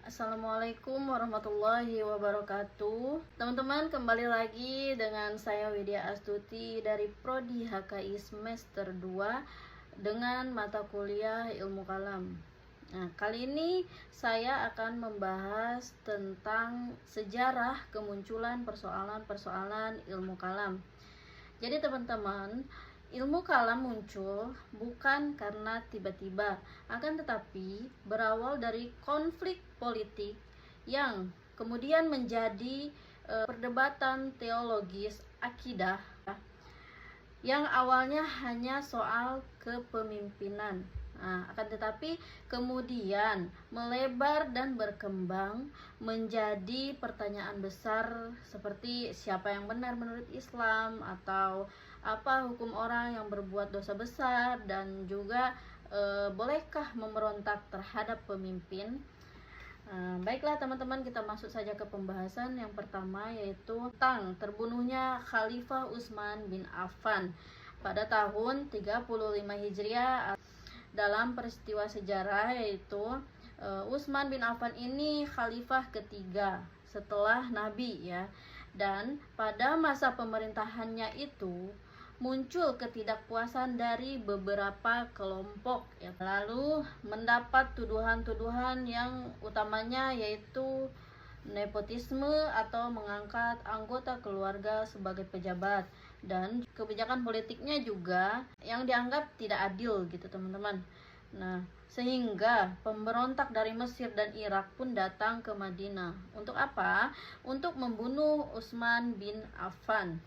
Assalamualaikum warahmatullahi wabarakatuh. Teman-teman, kembali lagi dengan saya Widya Astuti dari Prodi HKI semester 2 dengan mata kuliah Ilmu Kalam. Nah, kali ini saya akan membahas tentang sejarah kemunculan persoalan-persoalan ilmu kalam. Jadi teman-teman, ilmu kalam muncul bukan karena tiba-tiba, akan tetapi berawal dari konflik politik yang kemudian menjadi perdebatan teologis akidah yang awalnya hanya soal kepemimpinan. Nah, akan tetapi kemudian melebar dan berkembang menjadi pertanyaan besar seperti siapa yang benar menurut Islam, atau apa hukum orang yang berbuat dosa besar, dan juga bolehkah memberontak terhadap pemimpin. Baiklah teman-teman, kita masuk saja ke pembahasan yang pertama, yaitu tentang terbunuhnya Khalifah Utsman bin Affan pada tahun 35 Hijriah. Dalam peristiwa sejarah, yaitu Utsman bin Affan ini khalifah ketiga setelah Nabi ya. Dan pada masa pemerintahannya itu muncul ketidakpuasan dari beberapa kelompok ya. Lalu mendapat tuduhan-tuduhan yang utamanya yaitu nepotisme atau mengangkat anggota keluarga sebagai pejabat, dan kebijakan politiknya juga yang dianggap tidak adil gitu teman-teman. Nah, sehingga pemberontak dari Mesir dan Irak pun datang ke Madinah. Untuk apa? Untuk membunuh Utsman bin Affan.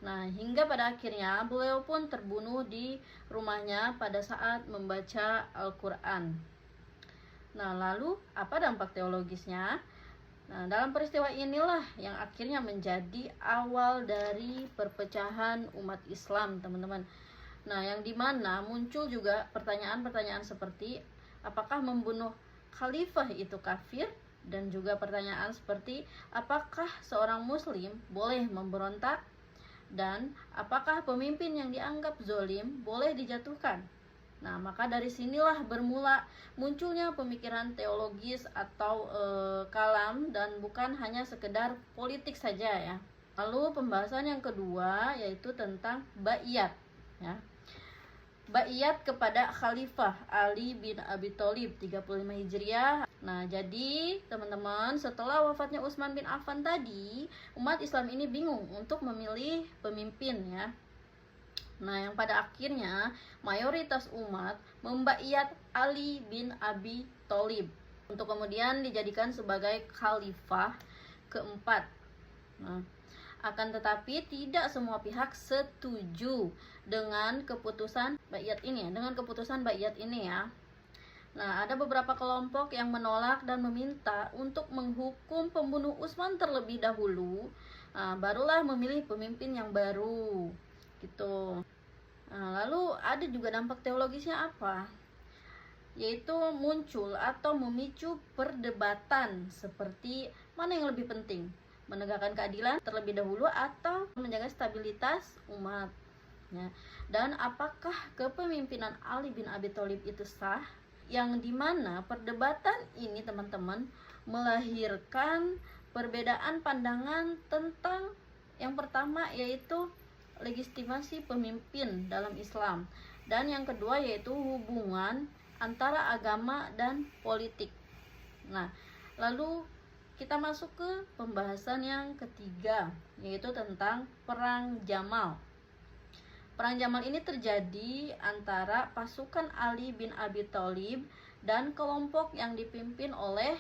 Nah, hingga pada akhirnya beliau pun terbunuh di rumahnya pada saat membaca Al-Quran. Nah, lalu apa dampak teologisnya? Nah, dalam peristiwa inilah yang akhirnya menjadi awal dari perpecahan umat Islam, teman-teman. Nah, yang dimana muncul juga pertanyaan-pertanyaan seperti apakah membunuh khalifah itu kafir? Dan juga pertanyaan seperti apakah seorang muslim boleh memberontak? Dan apakah pemimpin yang dianggap zolim boleh dijatuhkan? Nah, maka dari sinilah bermula munculnya pemikiran teologis atau kalam, dan bukan hanya sekedar politik saja ya. Lalu pembahasan yang kedua yaitu tentang baiat ya. Baiat kepada Khalifah Ali bin Abi Thalib 35 Hijriah. Nah, jadi teman-teman, setelah wafatnya Utsman bin Affan tadi, umat Islam ini bingung untuk memilih pemimpin ya. Nah, yang pada akhirnya mayoritas umat membaiat Ali bin Abi Thalib untuk kemudian dijadikan sebagai khalifah keempat. Nah, akan tetapi tidak semua pihak setuju dengan keputusan baiat ini, ya. Nah, ada beberapa kelompok yang menolak dan meminta untuk menghukum pembunuh Utsman terlebih dahulu, barulah memilih pemimpin yang baru, gitu. Nah, lalu ada juga dampak teologisnya apa? Yaitu muncul atau memicu perdebatan seperti mana yang lebih penting, menegakkan keadilan terlebih dahulu atau menjaga stabilitas umat ya. Dan apakah kepemimpinan Ali bin Abi Thalib itu sah? Yang dimana perdebatan ini teman-teman melahirkan perbedaan pandangan tentang yang pertama yaitu legitimasi pemimpin dalam Islam, dan yang kedua yaitu hubungan antara agama dan politik. Nah, lalu kita masuk ke pembahasan yang ketiga, yaitu tentang Perang Jamal. Perang Jamal ini terjadi antara pasukan Ali bin Abi Thalib dan kelompok yang dipimpin oleh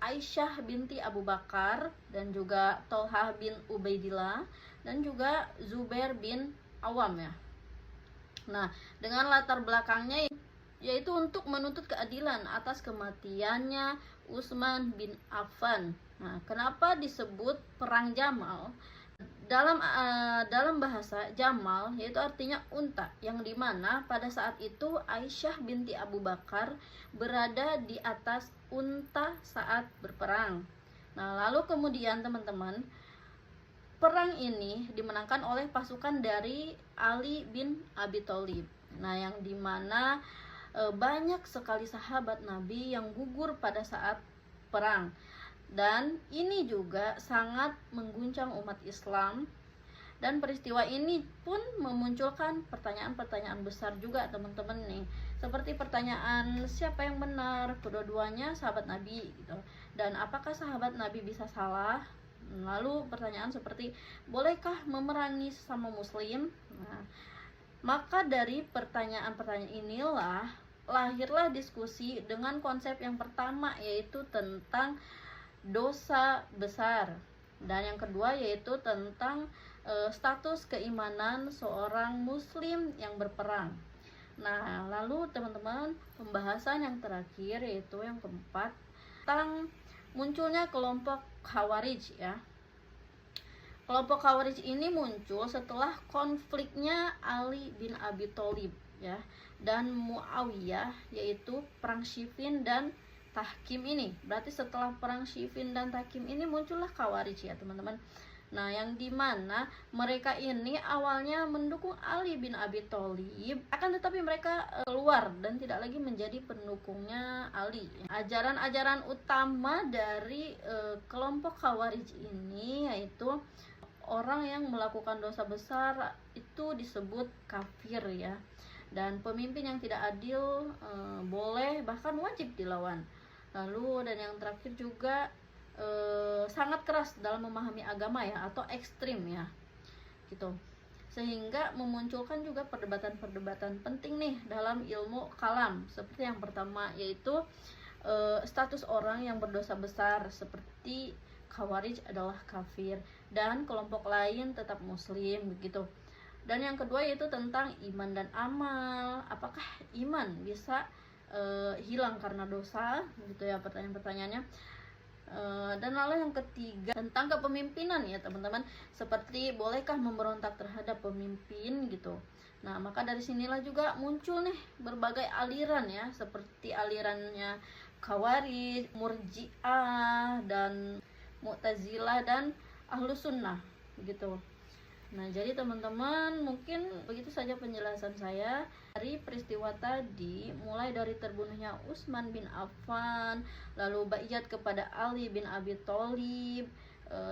Aisyah binti Abu Bakar, dan juga Thalhah bin Ubaidillah, dan juga Zubair bin Awam ya. Nah, dengan latar belakangnya yaitu untuk menuntut keadilan atas kematiannya Utsman bin Affan. Nah, kenapa disebut Perang Jamal? Dalam bahasa Jamal yaitu artinya unta, yang dimana pada saat itu Aisyah binti Abu Bakar berada di atas unta saat berperang. Nah, lalu kemudian teman-teman, perang ini dimenangkan oleh pasukan dari Ali bin Abi Thalib. Nah, yang dimana banyak sekali sahabat Nabi yang gugur pada saat perang. Dan ini juga sangat mengguncang umat Islam, dan peristiwa ini pun memunculkan pertanyaan-pertanyaan besar juga teman-teman nih, seperti pertanyaan siapa yang benar, kedua-duanya sahabat Nabi gitu, dan apakah sahabat Nabi bisa salah. Lalu pertanyaan seperti bolehkah memerangi sesama muslim. Nah, maka dari pertanyaan-pertanyaan inilah lahirlah diskusi dengan konsep yang pertama, yaitu tentang dosa besar, dan yang kedua yaitu tentang status keimanan seorang muslim yang berperang. Nah, lalu teman-teman, pembahasan yang terakhir yaitu yang keempat tentang munculnya kelompok Khawarij ya. Kelompok Khawarij ini muncul setelah konfliknya Ali bin Abi Thalib ya dan Muawiyah, yaitu perang Siffin dan Tahkim ini. Berarti setelah perang Siffin dan Tahkim ini muncullah Khawarij ya teman-teman. Nah, yang dimana mereka ini awalnya mendukung Ali bin Abi Thalib, akan tetapi mereka keluar dan tidak lagi menjadi pendukungnya Ali. Ajaran-ajaran utama dari kelompok Khawarij ini yaitu orang yang melakukan dosa besar itu disebut kafir ya, dan pemimpin yang tidak adil boleh bahkan wajib dilawan. Lalu dan yang terakhir juga sangat keras dalam memahami agama ya, atau ekstrim ya gitu, sehingga memunculkan juga perdebatan-perdebatan penting nih dalam ilmu kalam. Seperti yang pertama yaitu status orang yang berdosa besar, seperti Khawarij adalah kafir dan kelompok lain tetap muslim begitu. Dan yang kedua yaitu tentang iman dan amal, apakah iman bisa hilang karena dosa gitu ya pertanyaan-pertanyaannya. Dan lalu yang ketiga tentang kepemimpinan ya teman-teman, seperti bolehkah memberontak terhadap pemimpin gitu. Nah, maka dari sinilah juga muncul nih berbagai aliran ya, seperti alirannya Khawarij, Murji'ah, dan Mu'tazilah, dan Ahlus Sunnah gitu. Nah, jadi teman-teman, mungkin begitu saja penjelasan saya dari peristiwa tadi, mulai dari terbunuhnya Utsman bin Affan, lalu baiat kepada Ali bin Abi Thalib,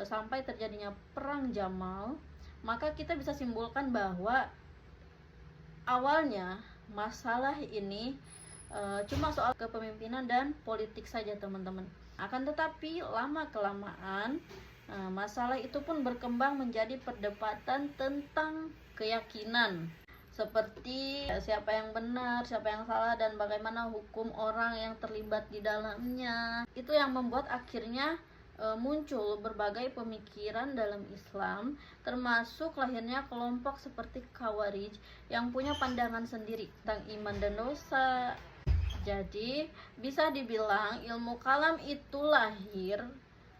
sampai terjadinya perang Jamal. Maka kita bisa simpulkan bahwa awalnya masalah ini cuma soal kepemimpinan dan politik saja teman-teman. Akan tetapi lama kelamaan masalah itu pun berkembang menjadi perdebatan tentang keyakinan, seperti siapa yang benar, siapa yang salah, dan bagaimana hukum orang yang terlibat di dalamnya. Itu yang membuat akhirnya muncul berbagai pemikiran dalam Islam, termasuk lahirnya kelompok seperti Khawarij yang punya pandangan sendiri tentang iman dan dosa. Jadi bisa dibilang ilmu kalam itu lahir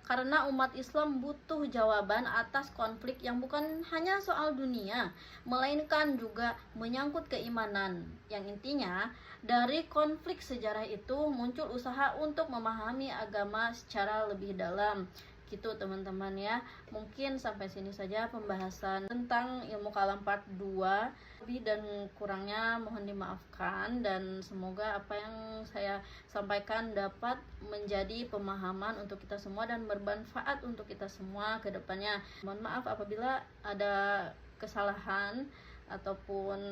karena umat Islam butuh jawaban atas konflik yang bukan hanya soal dunia, melainkan juga menyangkut keimanan. Yang intinya, dari konflik sejarah itu muncul usaha untuk memahami agama secara lebih dalam. Gitu teman-teman ya. Mungkin sampai sini saja pembahasan tentang ilmu kalam part 2. Lebih dan kurangnya mohon dimaafkan, dan semoga apa yang saya sampaikan dapat menjadi pemahaman untuk kita semua dan bermanfaat untuk kita semua ke depannya. Mohon maaf apabila ada kesalahan ataupun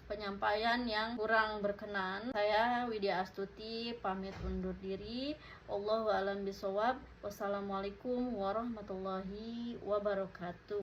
penyampaian yang kurang berkenan. Saya Widya Astuti pamit undur diri. Allahu a'lam bishawab. Wassalamualaikum warahmatullahi wabarakatuh.